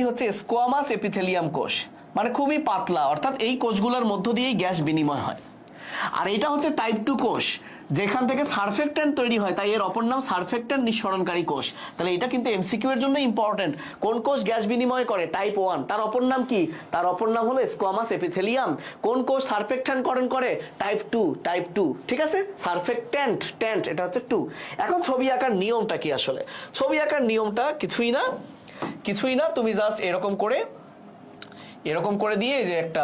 হচ্ছে স্কোয়ামাস এপিথেলিয়াম কোষ, মানে খুবই পাতলা, অর্থাৎ এই কোষগুলোর মধ্য দিয়েই গ্যাস বিনিময় হয়। আর এটা হচ্ছে টাইপ 2 কোষ, যেখান থেকে সারফেক্ট্যান্ট তৈরি হয়, তাই এর অপর নাম সারফেক্ট্যান্ট নিঃসরণকারী কোষ। তাহলে এটা কিন্তু MCQ এর জন্য ইম্পর্টেন্ট। কোন কোষ গ্যাস বিনিময় করে? টাইপ 1। তার অপর নাম কি? তার অপর নাম হলো স্কোয়ামাস এপিথেলিয়াম। কোন কোষ সারফেক্ট্যান্টকরণ করে? টাইপ 2। ঠিক আছে, সারফেক্ট্যান্ট, এটা হচ্ছে 2। এখন ছবি আঁকার নিয়মটা কি আসলে? ছবি আঁকার নিয়মটা কিছুই না, তুমি জাস্ট এরকম করে দিয়ে এই যে একটা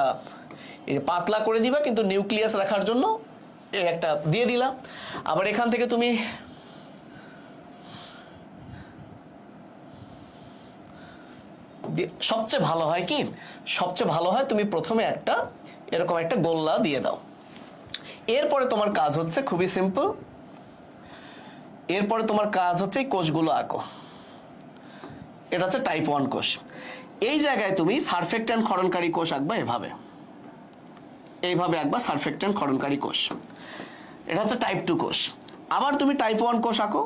পাতলা করে দিবা, কিন্তু নিউক্লিয়াস রাখার জন্য একটা দিয়ে দিলাম। আবার এখান থেকে তুমি সবচেয়ে ভালো হয় তুমি প্রথমে এরকম একটা গোল্লা দিয়ে দাও। এরপরে তোমার কাজ হচ্ছে খুবই সিম্পল, এই কোষগুলো আঁকো। এটা হচ্ছে টাইপ 1 কোষ। এই জায়গায় তুমি সারফেক্ট্যান্ট ক্ষরণকারী কোষ আঁকবা, এইভাবে আঁকবা সারফেক্ট্যান্ট ক্ষরণকারী কোষ। এটা হচ্ছে টাইপ 2 কোষ। আবার তুমি টাইপ 1 কোষ আঁকো,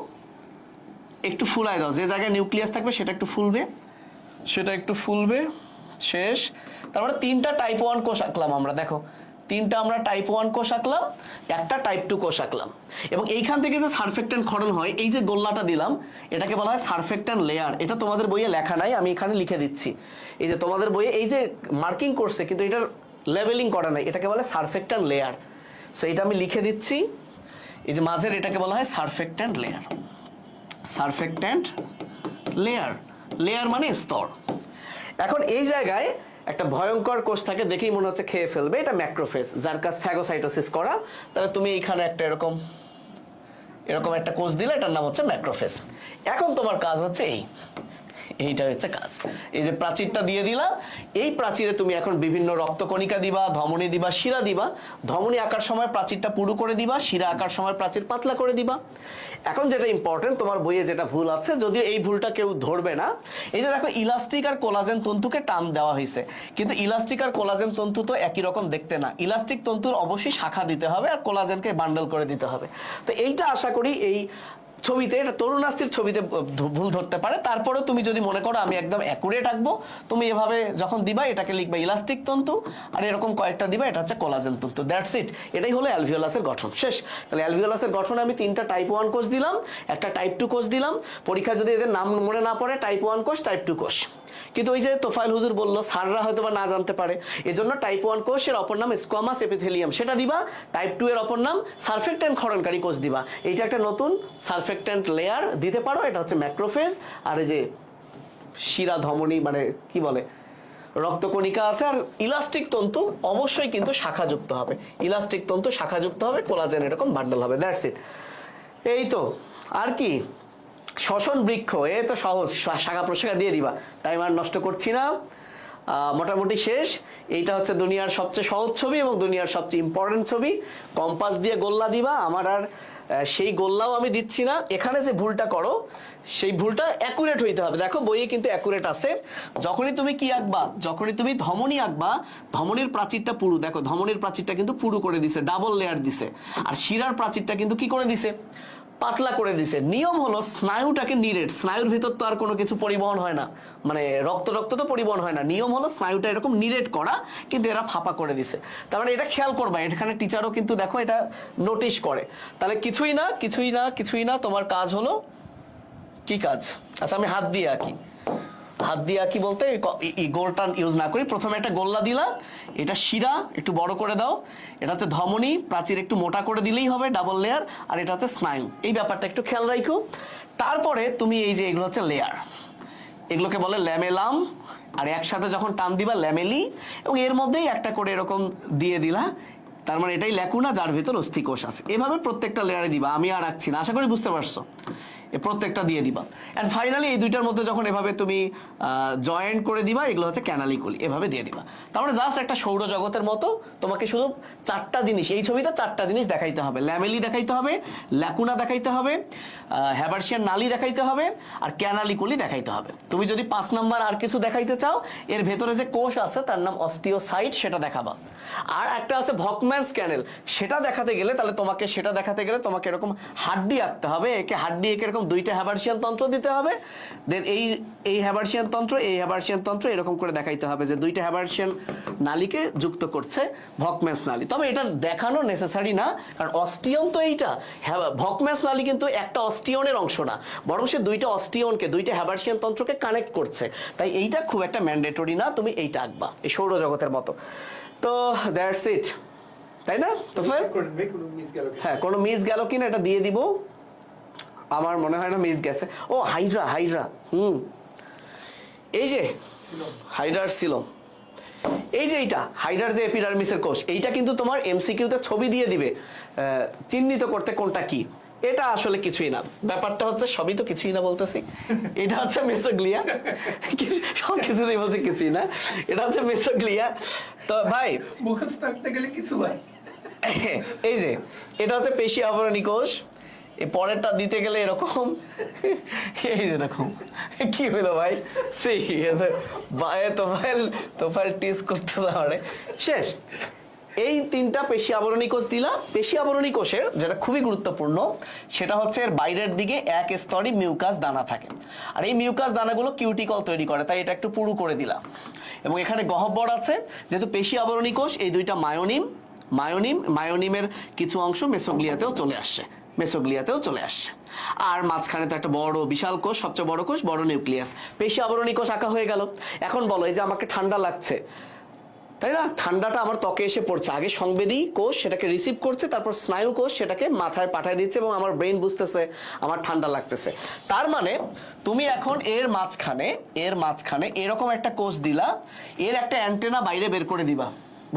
একটু ফুলায় দাও, যে জায়গায় নিউক্লিয়াস থাকবে সেটা একটু ফুলবে, শেষ। তারপরে 3টা টাইপ 1 কোষ আঁকলাম আমরা, দেখো 3টা আমরা টাইপ 1 কোষ আঁকলাম, একটা টাইপ 2 কোষ আঁকলাম। এবং এইখান থেকে যে সারফেক্ট্যান্ট ক্ষরণ হয়, এই যে গোল্লাটা দিলাম, এটাকে বলা হয় সারফেক্ট্যান্ট লেয়ার। এটা তোমাদের বইয়ে লেখা নাই, আমি এখানে লিখে দিচ্ছি। এই যে তোমাদের বইয়ে এই যে মার্কিং করছে, কিন্তু এটার লেভেলিং করা নাই, এটাকে বলে সারফেক্ট্যান্ট লেয়ার। সো এটা আমি লিখে দিচ্ছি, এই যে মাঝের, এটাকে বলা হয় সারফেক্ট্যান্ট লেয়ার মানে স্তর। এখন এই জায়গায় একটা ভয়ঙ্কর কোষ থাকে, দেখেই মনে হচ্ছে খেয়ে ফেলবে, এটা ম্যাক্রোফেজ, যার কাজ ফ্যাগোসাইটোসিস করা। তাহলে তুমি এখানে একটা এরকম একটা কোষ দিলে, এটার নাম হচ্ছে ম্যাক্রোফেজ। এখন তোমার কাজ হচ্ছে এইটা হচ্ছে কাজ। এই যে প্রাচীরটা দিয়ে দিলা, এই প্রাচীরে তুমি এখন বিভিন্ন রক্তকণিকা দিবা, ধমনী দিবা, শিরা দিবা। ধমনী আঁকার সময় প্রাচীরটা পুরু করে দিবা, শিরা আঁকার সময় প্রাচীর পাতলা করে দিবা। এখন যেটা ইম্পর্টেন্ট, তোমার বইয়ে যেটা ভুল আছে, যদিও এই ভুলটা কেউ ধরবে না, এই যে দেখো ইলাস্টিক আর কোলাজেন তন্তুকে টার্ম দেওয়া হয়েছে, কিন্তু ইলাস্টিক আর কোলাজেন তন্তু তো একই রকম দেখতে না। ইলাস্টিক তন্তুর অবশ্যই শাখা দিতে হবে আর কোলাজেনকে বান্ডল করে দিতে হবে। তো এইটা আশা করি এই ছবিতে, এটা তরুণাস্থির ছবিতে ভুল ধরতে পারে। তারপরে তুমি যদি মনে করো আমি একদম অ্যাকুরেট আঁকবো, তুমি এভাবে যখন দিবা, এটাকে লিখবা ইলাস্টিক তন্তু, আর এরকম কয়েকটা দিবা, এটা হচ্ছে কোলাজেন তন্তু। That's it. এটাই হলো অ্যালভিওলাসের গঠন, শেষ। তাহলে অ্যালভিওলাসের গঠনে আমি 3টা টাইপ 1 কোষ দিলাম, একটা টাইপ 2 কোষ দিলাম। পরীক্ষা যদি এদের নাম মনে না পড়ে, টাইপ 1 কোষ, টাইপ 2 কোষ। কিন্তু ওই যে তোফায়েল হুজুর বললো, স্যাররা হয়তো বা না জানতে পারে, এজন্য টাইপ 1 কোষের অপর নাম স্কোয়ামাস এপিথেলিয়াম, সেটা দিবা। টাইপ 2 এর অপর নাম সারফেক্ট্যান্ট ক্ষরণকারী কোষ দিবা। এইটা একটা নতুন সারফেক্ট্যান্ট লেয়ার দিতে পারো, এটা হচ্ছে ম্যাক্রোফেজ। আর এই যে শিরা ধমনী, মানে কি বলে, রক্তকণিকা আছে, আর ইলাস্টিক তন্তু অবশ্যই কিন্তু শাখাযুক্ত হবে, ইলাস্টিক তন্তু শাখাযুক্ত হবে, কোলাজেন এরকম বান্ডেল হবে, দ্যাটস ইট। এই তো, আর কি শ্বসন বৃক্ষ, এ তো সহজ, শাখা প্রশাখা দিয়ে দিবা, টাইম আর নষ্ট করছি না, মোটামুটি শেষ। এইটা হচ্ছে দুনিয়ার সবচেয়ে সহজ ছবি এবং দুনিয়ার সবচেয়ে ইম্পর্টেন্ট ছবি। কম্পাস দিয়ে গোল্লা দিবা, আমার আর সেই গোল্লাও আমি দিচ্ছি না। এখানে যে ভুলটা করো সেই ভুলটা অ্যাকুরেট হইতে হবে। দেখো বইয়ে কিন্তু অ্যাকুরেট আছে। যখনই তুমি কি আঁকবা, যখনই তুমি ধমনী আঁকবা, ধমনীর প্রাচীরটা পুরু, দেখো ধমনীর প্রাচীরটা কিন্তু পুরু করে দিছে, ডাবল লেয়ার দিছে, আর শিরার প্রাচীরটা কিন্তু কি করে দিছে, পাতলা করে দিছে। নিয়ম হলো স্নায়ুটাকে নিরেট, স্নায়ুর ভিতর তো আর কোনো কিছু পরিবহন হয় না, মানে রক্ত তো পরিবহন হয় না, নিয়ম হলো স্নায়ুটা এরকম নিরেট করা, কিন্তু এরা ফাঁপা করে দিছে। তার মানে এটা খেয়াল করবা, এখানে টিচারও কিন্তু দেখো এটা নোটিশ করে। তাহলে কিছুই না, তোমার কাজ হলো কি কাজ? আচ্ছা আমি হাত দিয়ে আঁকি, হাত দিয়ে আঁকি বলতে এই গোলটা ইউজ না করি। প্রথমে একটা গোল্লা দিলা, এটা শিরা একটু বড় করে দাও, এটা হচ্ছে ধমনী, প্রাচীর একটু মোটা করে দিলেই হবে, ডাবল লেয়ার, আর এটা হচ্ছে স্নায়ু, এই ব্যাপারটা একটু খেয়াল রাখো। তারপরে তুমি এই যে এগুলো হচ্ছে লেয়ার, এগুলোকে বলে ল্যামেলাম, আর একসাথে যখন টান দিবা ল্যামেলি, এবং এর মধ্যেই একটা করে এরকম দিয়ে দিলা, তার মানে এটাই ল্যাকুনা যার ভিতর অস্থিকোষ আছে। এভাবে প্রত্যেকটা লেয়ারে দিবা, আমি আর রাখছি না, আশা করি বুঝতে পারছো। প্রত্যেকটা দিয়ে দিবা, এন্ড ফাইনালি এই দুইটার মধ্যে যখন এভাবে তুমি জয়েন্ট করে দিবা, এগুলো হচ্ছে ক্যানালিকুলি, এভাবে দিয়ে দিবা। তারপরে জাস্ট একটা সৌরজগতের মতো তোমাকে শুধু চারটা জিনিস, এই ছবিতে চারটা জিনিস দেখাইতে হবে, ল্যামেলি দেখাইতে হবে, ল্যাকুনা দেখাইতে হবে, হ্যাবার্সিয়ান নালী দেখাইতে হবে, আর ক্যানালিকুলি দেখাইতে হবে। তুমি যদি 5 নাম্বার আর কিছু দেখাইতে চাও, এর ভেতরে যে কোষ আছে তার নাম অস্টিওসাইট, সেটা দেখাবা। আর একটা আছে ভকম্যানস ক্যানেল, সেটা দেখাতে গেলে তোমাকে এরকম হাড্ডি আঁকতে হবে, একে হাড্ডি একে এরকম দুইটা হ্যাবার্সিয়ান তন্ত্র দিতে হবে, দেন এই হ্যাবার্সিয়ান তন্ত্র এরকম করে দেখাইতে হবে যে দুইটা হ্যাবার্সিয়ান নালীকে যুক্ত করছে ভকম্যানস নালী। তবে এটা দেখানো নেসেসারি না, কারণ অস্টিয়ন তো এইটা, ভকম্যানস নালী কিন্তু একটা অস্টিয়নের অংশ না, বরং সে দুইটা অস্টিয়নকে, দুইটা হ্যাবার্সিয়ান তন্ত্রকে কানেক্ট করছে, তাই এইটা খুব একটা ম্যান্ডেটরি না, তুমি এইটা আঁকবা এই সৌরজগতের মতো। তো দ্যাটস ইট, তাই না? তো হ্যাঁ, কোনো মিস গেল কিনা এটা দিয়ে দিব, আমার মনে হয় না মিস গেছে। ও হাইড্রা, এই যে হাইড্রার ছিল, এই যে এইটা হাইড্রার যে এপিডার্মিসের কোষ, এইটা কিন্তু তোমার এমসিকিউতে ছবি দিয়ে দিবে চিহ্নিত করতে কোনটা কি। এটা আসলে কিছুই না, ব্যাপারটা হচ্ছে সবই তো কিছুই না বলতেছি, এটা হচ্ছে মেসোগ্লিয়া, সব কিছুতেই বলছে কিছুই না, এটা হচ্ছে মেসোগ্লিয়া। তো ভাই মুখস্থ থাকতে গেলে কিছু ভাই, এই যে এটা হচ্ছে পেশি আবরণী কোষ, এই পরেরটা দিতে গেলে এরকম, এই এরকম, কি হলো ভাই, সেই তোফাইল টিজ করতে পারে, শেষ। এই 3টা পেশি আবরণী কোষ দিলা। পেশি আবরণী কোষের যেটা খুবই গুরুত্বপূর্ণ, সেটা হচ্ছে এর বাইরের দিকে এক স্তরে মিউকাস দানা থাকে, আর এই মিউকাস দানাগুলো কিউটিকল তৈরি করে, তাই এটা একটু পুরু করে দিলাম। এবং এখানে গহ্বর আছে, যেহেতু পেশি আবরণী কোষ, এই দুইটা মায়োনিমের কিছু অংশ মেসোগ্লিয়াতেও চলে আসছে, আর মাঝখানে তো একটা বড় বিশাল কোষ, সবচেয়ে বড় কোষ, বড় নিউক্লিয়াস। পেশি আবরণী কোষ আঁকা হয়ে গেল। এখন বলো, এই যে আমাকে ঠান্ডা লাগছে, তাই না, ঠান্ডাটা আমার ত্বকে এসে পড়ছে, আগে সংবেদী কোষ সেটাকে রিসিভ করছে, তারপর স্নায়ু কোষ সেটাকে মাথায় পাঠিয়ে দিচ্ছে, এবং আমার ব্রেন বুঝতেছে আমার ঠান্ডা লাগতেছে। তার মানে তুমি এখন এর মাঝখানে এরকম একটা কোষ দিলা, এর একটা অ্যান্টেনা বাইরে বের করে দিবা,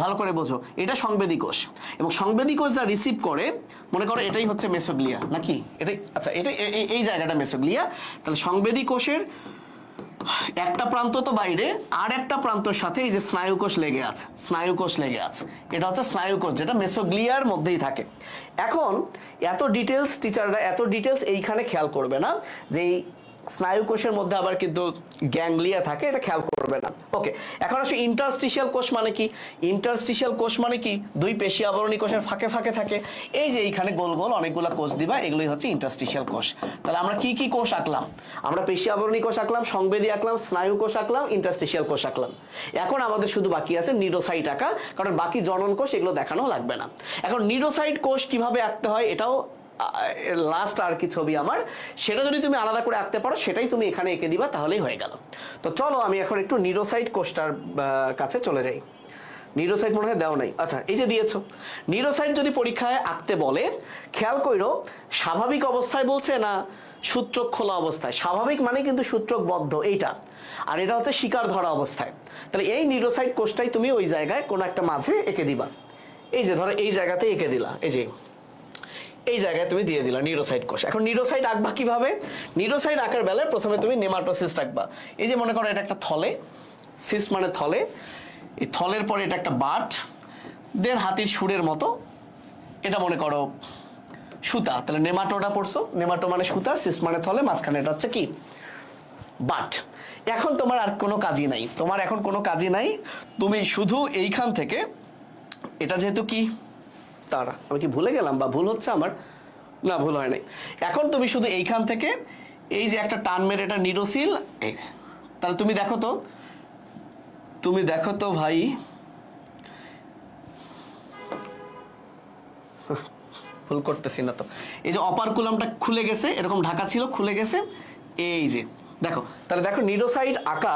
ভালো করে বোঝো, এটা সংবেদী কোষ, এবং সংবেদী কোষ যা রিসিভ করে, মনে করো এটাই হচ্ছে মেসোগ্লিয়া, নাকি এটাই, আচ্ছা এটা এই জায়গাটা মেসোগ্লিয়া। তাহলে সংবেদী কোষের একটা প্রান্ত তো বাইরে, আর একটা প্রান্তর সাথে এই যে স্নায়ু কোষ লেগে আছে, এটা হচ্ছে স্নায়ু কোষ, যেটা মেসোগ্লিয়ার মধ্যেই থাকে। এখন এত ডিটেলস এইখানে খেয়াল করবে না, যে এই স্নায়ু কোষের মধ্যে আবার কিন্তু গ্যাংলিয়া থাকে, এটা খেয়াল করবে না। ওকে, এখন আসলে ইন্টারস্টিশিয়াল কোষ মানে কি, দুই পেশি আবরণী কোষের ফাঁকে থাকে, এই যে এইখানে গোল গোল অনেকগুলো কোষ দিবা, এগুলোই হচ্ছে ইন্টারস্টিশিয়াল কোষ। তাহলে আমরা কি কি কোষ আঁকলাম? আমরা পেশি আবরণী কোষ আঁকলাম, সংবেদী আঁকলাম, স্নায়ু কোষ আঁকলাম, ইন্টারস্টিশিয়াল কোষ আঁকলাম। এখন আমাদের শুধু বাকি আছে নিডোসাইট আঁকা, কারণ বাকি জনন কোষ এগুলো দেখানো লাগবে না। এখন নিডোসাইট কোষ কিভাবে আঁকতে হয়, এটাও লাস্ট আর কি ছবি আমার, সেটা যদি তুমি আলাদা করে আঁকতে পারো, সেটাই তুমি এখানে এঁকে দিবা, তাহলেই হয়ে গেল। তো চলো আমি এখন একটু নিডোসাইট কোষটার কাছে চলে যাই। নিডোসাইট মনে হয় দেওয়া নাই, আচ্ছা এই যে দিয়েছো। নিডোসাইট যদি পরীক্ষায় আঁকতে বলে, খেয়াল কইরো স্বাভাবিক অবস্থায় বলছে না সূত্রক খোলা অবস্থায়, স্বাভাবিক মানে কিন্তু সূত্রক বদ্ধ এইটা, আর এটা হচ্ছে শিকার ধরা অবস্থায়। তাহলে এই নিউরোসাইট কোষটাই তুমি ওই জায়গায় কোনো একটা মাঝে এঁকে দিবা। এই যে ধরো এই জায়গাতে এঁকে দিলা, এই যে এই জায়গায় তুমি দিয়ে দিলা নিউরোসাইট কোষ। এখন নিউরোসাইট আঁকবা কিভাবে? নিউরোসাইট আঁকার বেলায় প্রথমে তুমি নেমাটোসিস্ট আঁকবা। এই যে মনে করো এটা একটা থলে, সিস্ট মানে থলে, এই থলের পরে এটা একটা বাট, দেন হাতির সুরের মতো এটা মনে করো সুতা। তাহলে নেমাটোটা পড়ছো, নেমাটো মানে সুতা, সিস্ট মানে থলে, মাঝখানে এটা হচ্ছে কি বাট। এখন তোমার আর কোনো কাজই নাই, তোমার এখন কোনো কাজই নাই, তুমি শুধু এইখান থেকে এটা যেহেতু কি তারা, আমি কি ভুলে গেলাম বা ভুল হচ্ছে আমার? না, ভুল হয় নাই। এখন তুমি শুধু এইখান থেকে এই যে একটা টান মেরে এটা নিরোসিল, তাহলে তুমি দেখো তো, তুমি দেখো তো ভাই, ভুল করতেছি না তো, এই যে অপারকুলামটা খুলে গেছে, এরকম ঢাকা ছিল, খুলে গেছে, এই যে দেখো। তাহলে দেখো নিউরোসাইট আঁকা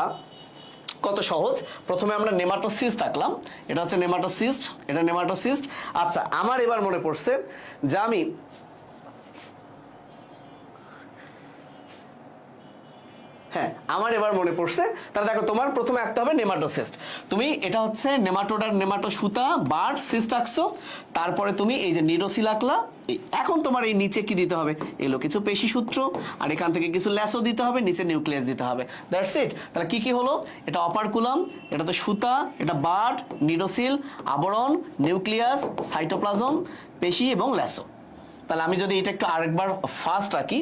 কত সহজ। প্রথমে আমরা নেমাটোসিস্ট আঁকলাম, এটা হচ্ছে নেমাটোসিস্ট, এটা নেমাটোসিস্ট। আচ্ছা, আমার এবার মনে পড়ছে যে আমি আমার এবার মনে পড়ছে। তাহলে দেখো তোমার প্রথমে আঁকতে হবে নেমাটোসিস্ট। তুমি এটা হচ্ছে নেমাটোডার নেমাটো সুতা বার সিস্ট আঁকছো, তারপরে তুমি এই যে নিউরোসিল আঁকলা। এখন তোমার এই নিচে কি দিতে হবে? এলো কিছু পেশি সূত্র, আর এখান থেকে কিছু ল্যাসো দিতে হবে, নিচে নিউক্লিয়াস দিতে হবে। That's it. তাহলে কি কি হলো? এটা অপারকুলাম, এটা তো সুতা, এটা বার্ড, নিউরোসিল, আবরণ, নিউক্লিয়াস, সাইটোপ্লাজম, পেশি এবং ল্যাসো। তাহলে আমি যদি এটা একটু আরেকবার ফাস্ট আঁকি,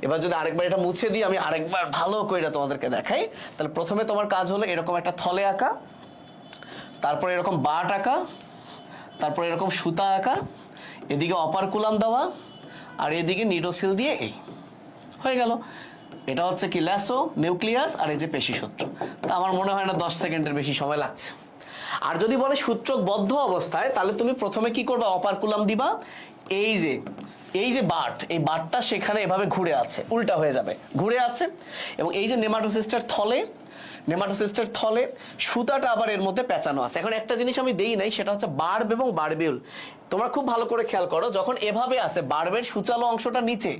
এবার যদি আরেকবার এটা মুছে দিই, আমি আরেকবার ভালো করে এটা তোমাদেরকে দেখাই। তাহলে প্রথমে তোমার কাজ হলো এরকম একটা থলে আঁকা, তারপরে এরকম বাট আঁকা, তারপরে এরকম সুতা আঁকা, এদিকে অপারকুলাম দেওয়া, আর এদিকে নিউরোসিল দিয়ে এই হয়ে গেল। এটা হচ্ছে কি ল্যাসো, নিউক্লিয়াস, আর এই যে পেশি সূত্র। তা আমার মনে হয় না 10 সেকেন্ডের বেশি সময় লাগছে। আর যদি বলে সূত্রক বদ্ধ অবস্থায়, তাহলে তুমি প্রথমে কি করবে? অপারকুলাম দিবা, এই যে বাট, এই বাটটা সেখানে এভাবে ঘুরে আছে, উল্টা হয়ে যাবে, ঘুরে আছে। এবং এই যে নেমাটোসিস্টের থলে সুতাটা আবার এর মধ্যে পেঁচানো আছে। এখন একটা জিনিস আমি দেই নাই, সেটা হচ্ছে বার্ব এবং বার্বিউল। তোমরা খুব ভালো করে খেয়াল করো, যখন এভাবে আছে বার্বের সূচালো অংশটা নিচে,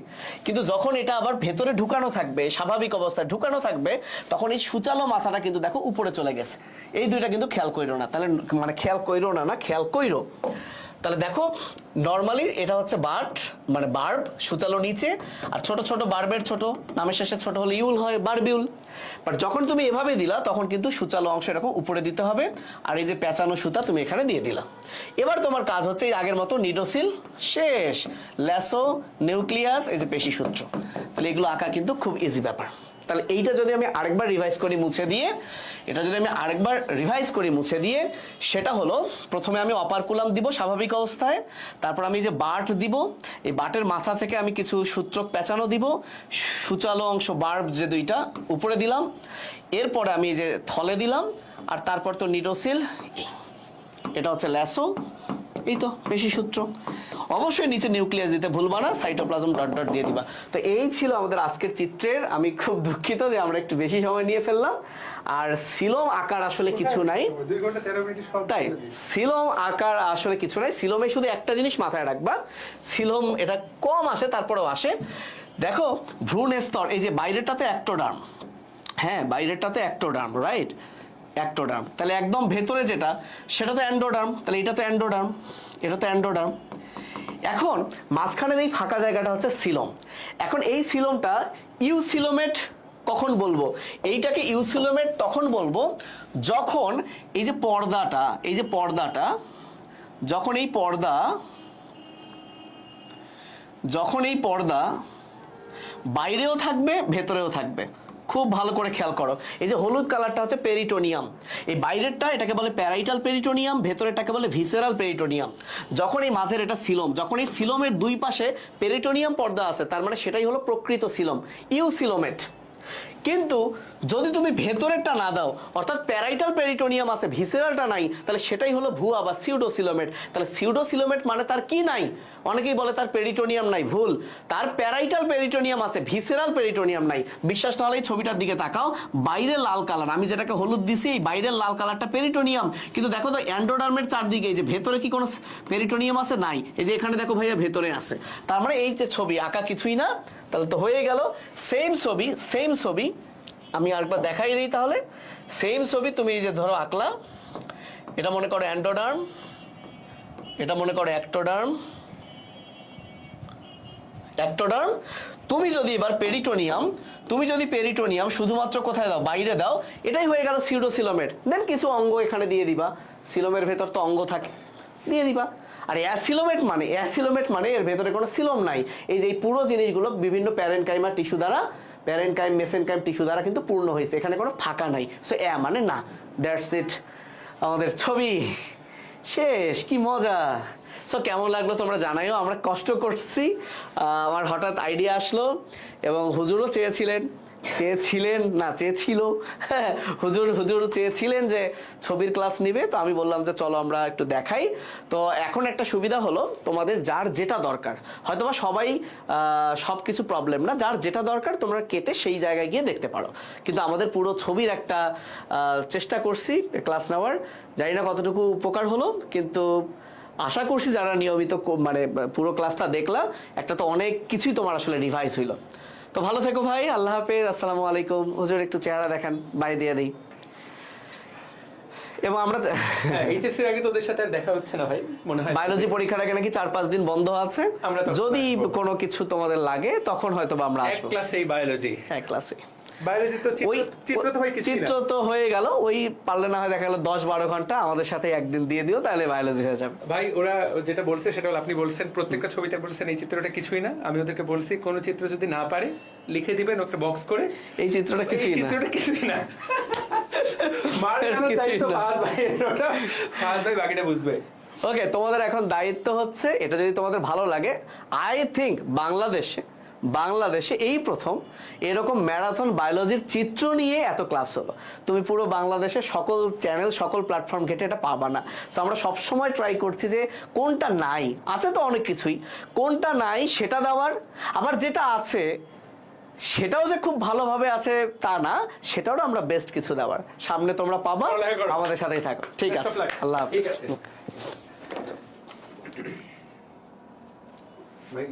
কিন্তু যখন এটা আবার ভেতরে ঢুকানো থাকবে, স্বাভাবিক অবস্থায় ঢুকানো থাকবে, তখন এই সূচালো মাথাটা কিন্তু দেখো উপরে চলে গেছে। এই দুইটা কিন্তু খেয়াল কইরো না, তাহলে মানে খেয়াল কইরো না, খেয়াল কইরো। তাহলে দেখো নর্মালি এটা হচ্ছে বাট মানে বার্ব, সুতালো নিচে, আর ছোট ছোট বার্বের ছোট নামের শেষে ছোট হলে ইউল হয়, বারবিউল। বাট যখন তুমি এভাবে দিলা, তখন কিন্তু সুচালো অংশ এরকম উপরে দিতে হবে, আর এই যে পেঁচানো সুতা তুমি এখানে দিয়ে দিলা। এবার তোমার কাজ হচ্ছে এই আগের মতো নিউরোসিল শেষ, ল্যাসো, নিউক্লিয়াস, এই যে পেশি সূত্র। তাহলে এগুলো আঁকা কিন্তু খুব ইজি ব্যাপার। তাহলে এইটা যদি আমি আরেকবার রিভাইজ করি মুছে দিয়ে, সেটা হলো প্রথমে আমি অপারকুলাম দিব স্বাভাবিক অবস্থায়, তারপর আমি যে বাট দিব, এই বাটের মাথা থেকে আমি কিছু সূত্রক পেঁচানো দিব, সুচালো অংশ বার্ব যে দুইটা উপরে দিলাম, এরপরে আমি যে থলে দিলাম, আর তারপর তো নিউরোসিল, এটা হচ্ছে ল্যাসো, এই তো পেশি সূত্র। অবশ্যই নিচে নিউক্লিয়াস দিতে ভুলবা না, সাইটোপ্লাজম ডট ডট দিয়ে দিবা। তো এই ছিল আমাদের আজকের চিত্রের। আমি খুব দুঃখিত যে আমরা একটু বেশি সময় নিয়ে ফেললাম। আর সিলোম আকার আসলে কিছু নাই, তাই সিলোম আকার আসলে কিছু নাই। সিলোমে শুধু একটা জিনিস মাথায় রাখবা, সিলোম এটা কম আসে, তারপরেও আসে। দেখো ভ্রূণ স্তর, এই যে বাইরেটাতে অ্যাক্টোডার্ম, বাইরেটাতে অ্যাক্টোডার্ম, রাইট, অ্যাক্টোডার্ম। তাহলে একদম ভেতরে যেটা, সেটা তো অ্যান্ডোডার্ম। তাহলে এটা তো অ্যান্ডোডার্ম, এটা তো অ্যান্ডোডার্ম। এখন মাঝখানের এই ফাঁকা জায়গাটা হচ্ছে সিলোম। এখন এই সিলোমটা ইউসিলোমেট কখন বলবো? এইটাকে ইউসিলোমেট তখন বলবো যখন এই যে পর্দাটা, যখন এই পর্দা বাইরেও থাকবে, ভেতরেও থাকবে। খুব ভালো করে খেয়াল করো, এই যে হলুদ কালারটা হচ্ছে পেরিটোনিয়াম। এই বাইরেরটা এটাকে বলে প্যারাইটাল পেরিটোনিয়াম, ভেতরেরটাকে বলে ভিসেরাল পেরিটোনিয়াম। যখন এই মাঝের এটা সিলোম, যখন এই সিলোমের দুই পাশে পেরিটোনিয়াম পর্দা আছে, তার মানে সেটাই হলো প্রকৃত সিলোম, ইউসিলোমেট। কিন্তু যদি তুমি ভেতরেরটা না দাও, অর্থাৎ প্যারাইটাল পেরিটোনিয়াম আছে, ভিসেরালটা নাই, তাহলে সেটাই হলো ভুয়া বা সিউডোসিলোমেট। তাহলে সিউডোসিলোমেট মানে তার কি নাই? অনেকেই বলে তার পেরিটোনিয়াম নাই, ভুল। তার প্যারাইটাল পেরিটোনিয়াম আছে, ভিসেরাল পেরিটোনিয়াম নাই। বিশ্বাস না হলে এই ছবিটার দিকে তাকাও, বাইরে লাল কালার, আমি যেটাকে হলুদ দিছি, এই বাইরের লাল কালারটা পেরিটোনিয়াম। কিন্তু দেখো তো এন্ডোডার্মের চারদিকে, এই যে ভেতরে কি কোনো পেরিটোনিয়াম আছে? নাই। এই যে এখানে দেখো ভাইয়া ভেতরে আছে। তার মানে এই যে ছবি আঁকা কিছুই না, তাহলে তো হয়ে গেল। সেম ছবি আমি আরেকবার দেখাই দিই তাহলে। সেম ছবি তুমি এই যে ধরো আঁকলা, এটা মনে করো এন্ডোডার্ম, এটা মনে করো অ্যাক্টোডার্ম। তুমি যদি এবার পেরিটোনিয়াম শুধুমাত্র কোথায় দাও? বাইরে দাও, এটাই হয়ে গেল সিউডোসিলোমেট। দেন কিছু অঙ্গ এখানে দিয়ে দিবা, সিলোমের ভেতর তো অঙ্গ থাকে, দিয়ে দিবা। আর অ্যাসিলোমেট মানে এর ভেতরে কোনো সিলোম নাই। এই যে পুরো জিনিসগুলো বিভিন্ন প্যারেনকাইমার টিস্যু দ্বারা, প্যারেনকাইম মেসেনকাইম টিস্যু দ্বারা কিন্তু পূর্ণ হয়েছে, এখানে কোনো ফাঁকা নাই। সো মানে না। দ্যাটস ইট, আমাদের ছবি শেষ। কি মজা! সো কেমন লাগলো তোমরা জানাইও। আমরা কষ্ট করছি, আমার হঠাৎ আইডিয়া আসলো, এবং হুজুরও চেয়েছিল, হুজুর চেয়েছিলেন যে ছবির ক্লাস নিবে। তো আমি বললাম যে চলো আমরা একটু দেখাই। তো এখন একটা সুবিধা হলো, তোমাদের যার যেটা দরকার, হয়তোবা সবাই সবকিছু প্রবলেম না, যার যেটা দরকার তোমরা কেটে সেই জায়গায় গিয়ে দেখতে পারো। কিন্তু আমাদের পুরো ছবির একটা চেষ্টা করছি ক্লাস নেওয়ার। জানি না কতটুকু উপকার হলো, কিন্তু আশা করছি যারা নিয়মিত মানে পুরো ক্লাসটা দেখলাম, একটা তো অনেক কিছুই তোমার আসলে রিভাইজ হইলো। তো ভালো থেকো ভাই, আল্লাহ হাফেজ, আসসালামু আলাইকুম। হুজুর একটু চেহারা দেখান, বাই দিয়ে দিই। এবং আমরা এইচএসসি এর আগে তোদের সাথে আর দেখা হচ্ছে না ভাই, মনে হয় বায়োলজি পরীক্ষার আগে নাকি 4-5 দিন বন্ধ আছে। যদি কোনো কিছু তোমাদের লাগে তখন হয়তো আমরা আসবো। এক ক্লাসেই বায়োলজি, এক ক্লাসে বায়োলজি তো চিত্র তো হয় কিছু চিত্র তো হয়ে গেল। ওই পারলে না হয় দেখা গেল 10-12 ঘন্টা আমাদের সাথে একদিন দিয়ে দিও, তাহলে বায়োলজি হয়ে যাবে। ভাই ওরা যেটা বলছে সেটা হলো, আপনি বলছেন প্রত্যেকটা ছবিতে বলছেন এই চিত্রটা কিছুই না। আমি ওদেরকে বলছি কোন চিত্র যদি না পারে লিখে দিবেন একটা বক্স করে, এই চিত্রটা কিছুই না, চিত্রটা কিছুই না। ভাই বাকিটা বুঝবে। ওকে, তোমাদের এখন দায়িত্ব হচ্ছে, এটা যদি তোমাদের ভালো লাগে, আই থিঙ্ক বাংলাদেশে এই প্রথম এরকম ম্যারাথন বায়োলজির চিত্র নিয়ে এত ক্লাস হলো। তুমি পুরো বাংলাদেশে সকল চ্যানেল, সকল প্ল্যাটফর্ম ঘেটে এটা পাবা না। সো আমরা সবসময় ট্রাই করছি যে কোনটা নাই, আছে তো অনেক কিছুই, কোনটা নাই সেটা দেওয়ার। আবার যেটা আছে সেটাও যে খুব ভালোভাবে আছে তা না, সেটাও আমরা বেস্ট কিছু দেওয়ার। সামনে তোমরা পাবা, আমাদের সাথেই থাকো। ঠিক আছে, আল্লাহ হাফেজ। ভাই